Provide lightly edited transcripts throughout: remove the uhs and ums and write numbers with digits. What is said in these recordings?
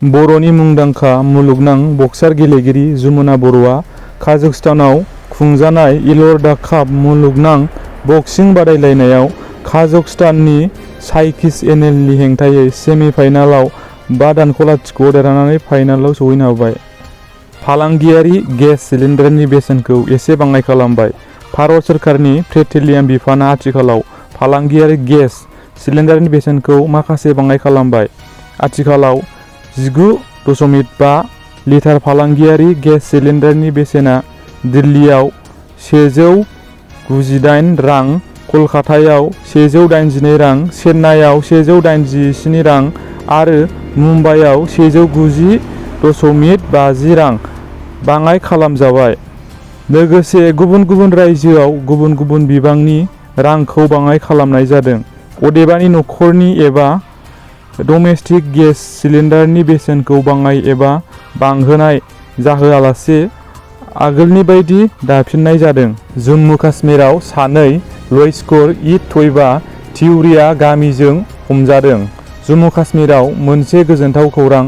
बर'नि मुंदांखा मुलुगनां बक्सार गेलेगिरि जमुना बर'आ काजाखस्तानाव खुंजानाय इलर्दा काप मुलुगनां बक्सिं बादायलायनायाव काजाखस्ताननि साइकिस एनेलनि हेंथायै सेमि-फाइनालाव 5-0 देरहानानै फाइनालाव सौहैनो हाबाय। फालांगियारि गेस सिलिन्डारनि बेसेनखौ एसे बाङाइ खालामबाय। भारत सोरखारनि पेट्रलियाम बिफाना आथिखालाव फालांगियारि गेस सिलिन्डारनि बेसेनखौ माखासे बाङाइ खालामबाय। आथिखालाव 19.5 लिटार फालांगियारि गेस सिलिन्डारनि बेसेना दिल्लीआव 198 रां, कलकातायाव 182 रां, चेन्नाईआव 187 रां आरो मुम्बाइआव 190.50 रां बाङाइ खालामजाबाय। लोगोसे गुबुन गुबुन रायजोआव गुबुन गुबुन बिबांनि रांखौ बाङाइ खालामनाय जादों। अदेबानि नखरनि एबा डमेस्टिक गेस सिलिन्डारनि बेसेनखौ बाङाइ एबा बांहोनाय जाहोआलासे आगोलनि बायदि दाफिननाय जादों। जम्मु काश्मीराव सानै लश्कर-इ-तयबा थिउरिया गामिजों हमजादों। जम्मु काश्मीराव मोनसे गोजोनथाव खौरां।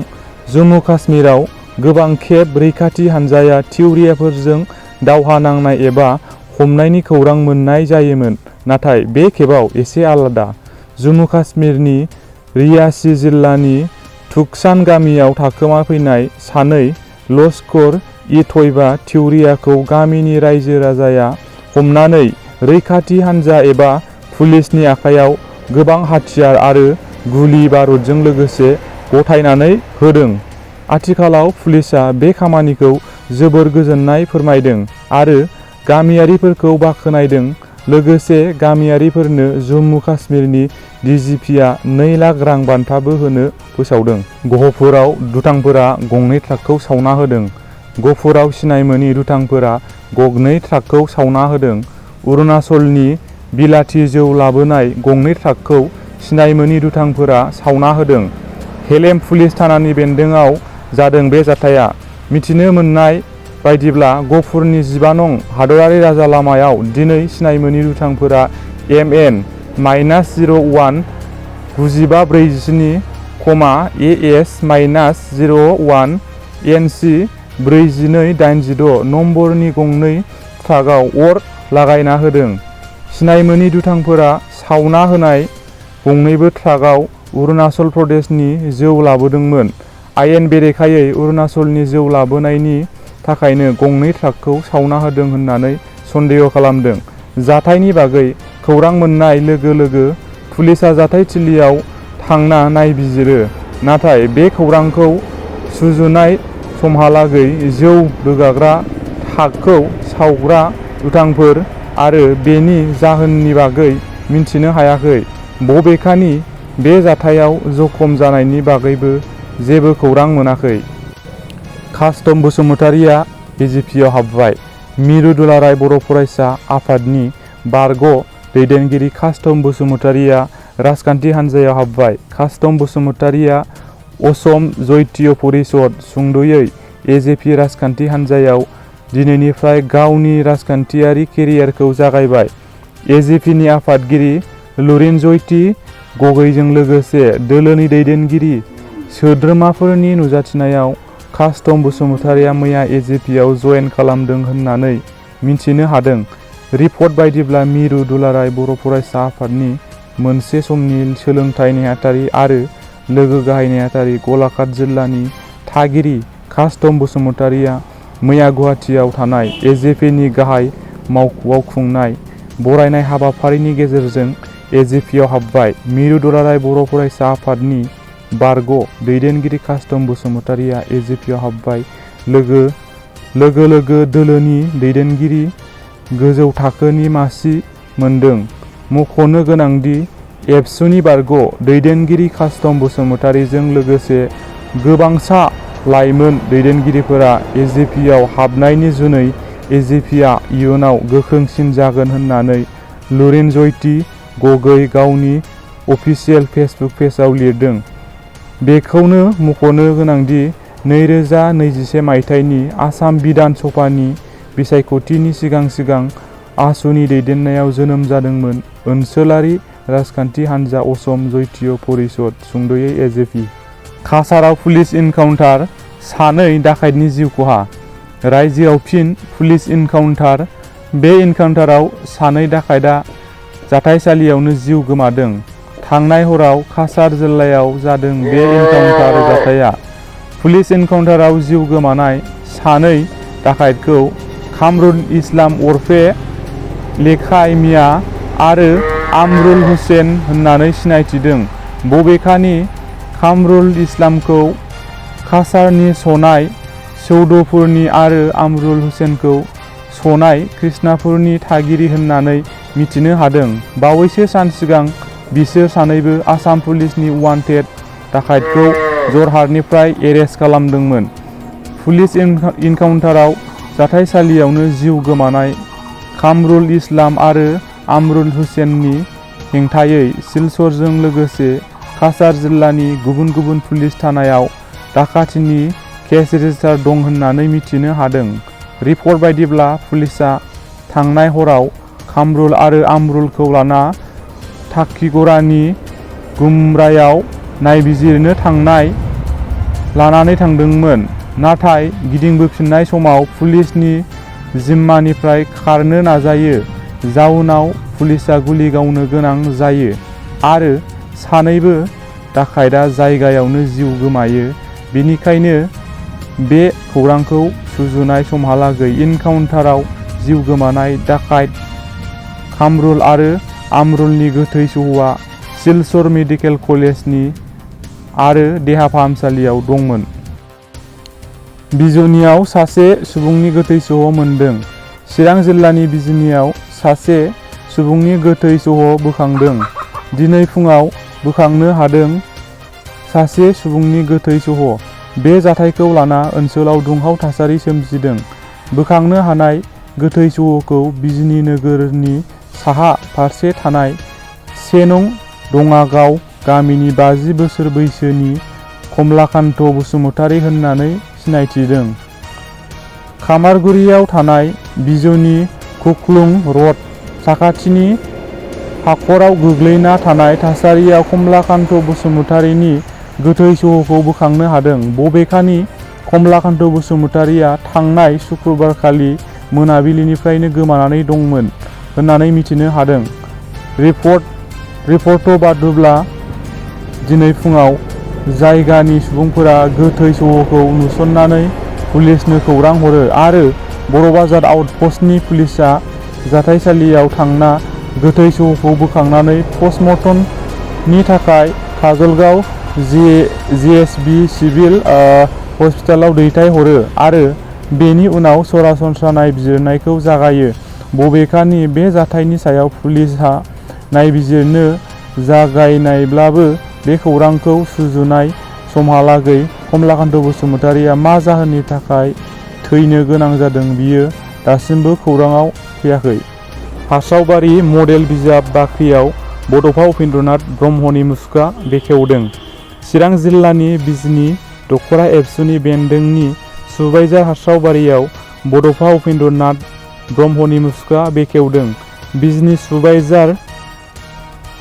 जम्मु काश्मीराव गोबां खेब रैखाथि हानजाया थिउरियाफोरजों दावहा नांनाय एबा हमनायनि खौरां मोननाय जायोमोन, नाथाय बे खेबाव एसे आलादा। जम्मु काश्मीरनि रियासी जिल्लानि तुकसान गामियाव थाखोमा फैनाय सानै लश्कर-इ-तयबा थिउरियाखौ गामिनि रायजो राजाया हमनानै रैखाथि हानजा एबा पुलिसनि आखायाव गोबां हाथियार आरो गुलि बारुदजों लोगोसे गथायनानै होदों। आथिखालाव पुलिसआ बे खामानिखौ जोबोर गोजोननाय फोरमायदों आरो गामियारिफोरखौ बाख्नायदों। लोगोसे गामियारिफोरनो जम्मु काश्मीरनि डिजिपिआ 2 लाख रां बान्थाबो होनो फोसावदों। गहपुराव दुथांफोरा गंनै ट्राकखौ सावना होदों। गहपुराव सिनाय मोनि दुथांफोरा गंनै ट्राकखौ सावना होदों। अरुणाचलनि बिलाथि जौ लाबोनाय गंनै ट्राकखौ सिनाय मोनि दुथांफोरा सावना होदों। हेलेम पुलिस थानानि बेन्दोंआव जादों बे जाथाया। मिथिनो मोननाय बायदिब्ला गहपुरनि 15 नं हादरारि राजा लामायाव दिनै सिनाय मोनि दुथांफोरा MN-01 9547,AS-01 NC 4286 नम्बरनि गंनै ट्राकआव अर लागायना होदों। सिनाय मोनि दुथांफोरा सावना होनाय गंनैबो ट्राकआव अरुणाचल प्रदेशनि जौ लाबोदोंमोन। आयेन बेरेखायै अरुणाचलनि जौ लाबोनायनि थाखायनो गंनै ट्राकखौ सावना होदों होननानै सन्देह खालामदों। जाथायनि बागै खौरां मोननाय लोगो लोगो पुलिसआ जाथायथिलियाव थांना नायबिजिरो, नाथाय बे खौरांखौ सुजुनाय समहालागै जौ रोगाग्रा ट्राकखौ सावग्रा दुथांफोर आरो बेनि जाहोननि बागै मिन्थिनो हायाखै। बबेखानि बे जाथायाव जखम जानायनि बागैबो जेबो खौरां मोनाखै। कास्टम बसुमतारिया बिजेपिआव हाबबाय। मिरु दुलाराय बर' फरायसा आफादनि बारग' दैदेनगिरि कास्टम बसुमतारिया राजखान्थि हान्जायाव हाबबाय। कास्टम बसुमतारिया असम जैत्य परिषद सुंद'यै एजेपि राजखान्थि हान्जायाव दिनैनिफ्राय गावनि राजखान्थियारि केरियारखौ जागायबाय। एजेपिनि आफादगिरि लुरिनज्यति गगैजों लोगोसे दोलोनि दैदेनगिरि सोद्रोमाफोरनि नुजाथिनायाव कास्टम बसुमतारिया मैया एजेपिआव जयेन खालामदों होननानै मिन्थिनो हादों। रिपर्ट बायदिब्ला मिरु दुलाराय बर' फरायसा आफादनि मोनसे समनि सोलोंथाइ नेहाथारि आरो लोगो गाहाय नेहाथारि गलाघाट जिल्लानि थागिरि कास्टम बसुमतारिया मैया गुवाहाटियाव थानाय एजेपिनि गाहाय मावख'आव खुंनाय बरायनाय हाबाफारिनि गेजेरजों एजेपिआव हाबबाय। मिरु दुलाराय बर' फरायसा आफादनि बारग' दैदेनगिरि कास्टम बसुमतारिया एजेपिआव हाबबाय लोगो लोगो दोलोनि दैदेनगिरि गोजौ थाखोनि मासि मोनदों। मख'नो गोनांदि एबसुनि बारग' दैदेनगिरि कास्टम बसुमतारिजों लोगोसे गोबांसा लाइमोन दैदेनगिरिफोरा एजेपिआव हाबनायनि जुनै एजेपिआ इयुनाव गोख्रोंसिन जागोन होननानै लुरिनज्यति गगै गावनि अफिसियेल फेसबुक पेजआव लिरदों। बेखौनो मख'नो गोनांदि 2021 मायथाइनि आसाम बिधान सभानि बिसायख'थिनि सिगां आसुनि दैदेननायाव जोनोम जादोंमोन ओनसोलारि राजखान्थि हान्जा असम जैत्य परिषद सुंद'यै एजेपि। काछाराव पुलिस इनकाउन्टार, सानै डाकाइतनि जिउ खहा। रायजोआव फिन पुलिस इनकाउन्टार। बे इनकाउन्टाराव सानै डाकाइतआ जाथाइसालियावनो जिउ गोमादों। थांनाय हराव काछार जिल्लायाव जादों बे इनकाउन्टार जाथाया। पुलिस इनकाउन्टाराव जिउ गोमानाय सानै डाकाइतखौ कामरुल इस्लाम उर्फे लेखाइ मिया आरो आमरुल हुसेन होननानै सिनायथिदों। बबेखानि कामरुल इस्लामखौ काछारनि सनाय चौधफोरनि आरो आमरुल हुसेनखौ सनाय कृष्णापुरनि थागिरि होननानै मिथिनो हादों। बावैसो सान सिगां बिसोर सानैबो आसाम पुलिसनि वान्टेड डाकाइतखौ जरहाटनिफ्राय एरेस्ट खालामदोंमोन। पुलिस इनकाउन्टाराव जाथाइसालियावनो जिउ गोमानाय कामरुल इस्लाम आरो आमरुल हुसेननि हेंथायै सिलचरजों लोगोसे काछार जिल्लानि गुबुन गुबुन पुलिस थानायाव डाकाथिनि केस रेजिस्टार दं होननानै मिथिनो हादों। रिपर्ट बायदिब्ला पुलिसआ थांनाय हराव कामरुल आरो आमरुलखौ लाना ताकिगरानि गुमरायाव नायबिजिरनो लानानै थांदोंमोन। नाथाय गिदिंबोफिननाय समाव पुलिसनि जिम्मानिफ्राय खारनो नाजायो। जाउनाव पुलिसआ गुलि गावनो गोनां जायो आरो सानैबो डाकाइतआ जायगायावनो जिउ गोमायो। बेनिखायनो बे खौरांखौ सुजुनाय समहालागै इनकाउन्टाराव जिउ गोमानाय डाकाइत कामरुल आरो आमरुलनि गोथै सहआ सिलचर मेडिकेल कलेजनि आरो देहा फाहामसालियाव दंमोन। बिजनीआव सासे सुबुंनि गोथै सह मोनदों। चिरां जिल्लानि बिजनीआव सासे सुबुंनि गोथै सह बोखांदों। दिनै फुङाव बोखांनो हादों सासे सुबुंनि गोथै सह। बे जाथायखौ लाना ओनसोलाव दुंहाव थासारि सोमजिदों। बोखांनो हानाय गोथै सहखौ बिजनी नोगोरनि साहा फारसे थानाय 1 नं दङागाव गामिनि 50 बोसोर बैसोनि कमलाकान्त बसुमतारी होननानै सिनायथिदों। खामारगुरियाव थानाय बिजनी खुख्लुं रड साखाथिनि हाखराव गोग्लैना थानाय थासारियाव कमलाकान्त बसुमतारीनि गोथै सहखौ बोखांनो हादों। बबेखानि कमलाकान्त बसुमतारीया थांनाय सुक्रुबारखालि मोनाबिलिनिफ्रायनो गोमानानै दंमोन होननानै मिथिनो हादों। रिपर्ट बादिब्ला दिनै फुङाव जायगानि सुबुंफोरा गोथै सहखौ नुसननानै पुलिसनो खौरां हरो आरो बर'बाजार आउटपस्टनि पुलिसआ जाथाइसालियाव थांना गोथै सहखौ बोखांनानै पस्टमर्टमनि थाखाय काजलगाव जिएसबि सिभिल हस्पिटालाव दैथायहरो आरो बेनि उनाव सरासनस्रा नायबिजिरनायखौ जागायो। बबेखानि बे जाथायनि सायाव पुलिसहा नायबिजिरनो जागायनायब्लाबो बे खौरांखौ सुजुनाय समहालागै कमलाकान्त बसुमतारीया मा जाहोननि थाखाय थैनो गोनां जादों बियो दासिमबो खौराङाव फैयाखै। हास्रावबारि मडेल बिजाब बाख्रियाव बड'फा उपेन्द्रनाथ ब्रह्मनि मुसुखा बेखेवदों। चिरां जिल्लानि बिजनी दख'रा एबसुनि बेन्दोंनि सुबाइजार हास्रावबारियाव बड'फा उपेन्द्रनाथ ब्रह्मनि मुसुखा बेखेवदों। बिजनी सुबाइजार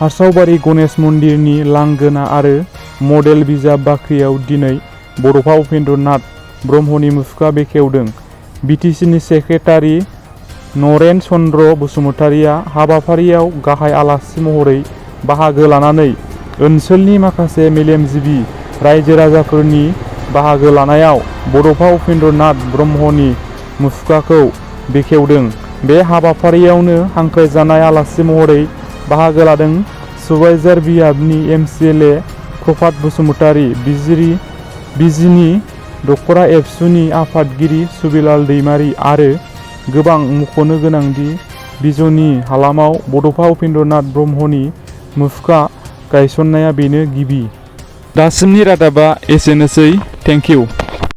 हास्रावबारि गणेश मन्दिरनि लांगोना आरो मडेल बिजाब बाख्रियाव दिनै बड'फा उपेन्द्रनाथ ब्रह्मनि मुसुखा बेखेवदों। बिटिसिनि सेक्रेटारि नरेन चन्द्र बसुमतारीया हाबाफारियाव गाहाय आलासि महरै बाहागो लानानै ओनसोलनि माखासे मेलेमजिबि रायजो राजाफोरनि बाहागो लानायाव बड'फा उपेन्द्रनाथ ब्रह्मनि मुसुखाखौ बेखेवदों। बे हाबाफारियावनो हांख्रायजानाय आलासि महरै बाहागो लादों सुबाइजार बियाबनि एमसिएलए प्रभात बसुमतारी, बिजनी दख'रा एबसुनि आफादगिरि सुबिलाल दैमारि आरो गोबां मख'नो गोनांदि बिजनी हालामाव बड'फा उपेन्द्रनाथ ब्रह्मनि मुसुखा गायसननाया बेनो गिबि। दासिमनि रादाबा एसेनोसै। Thank you.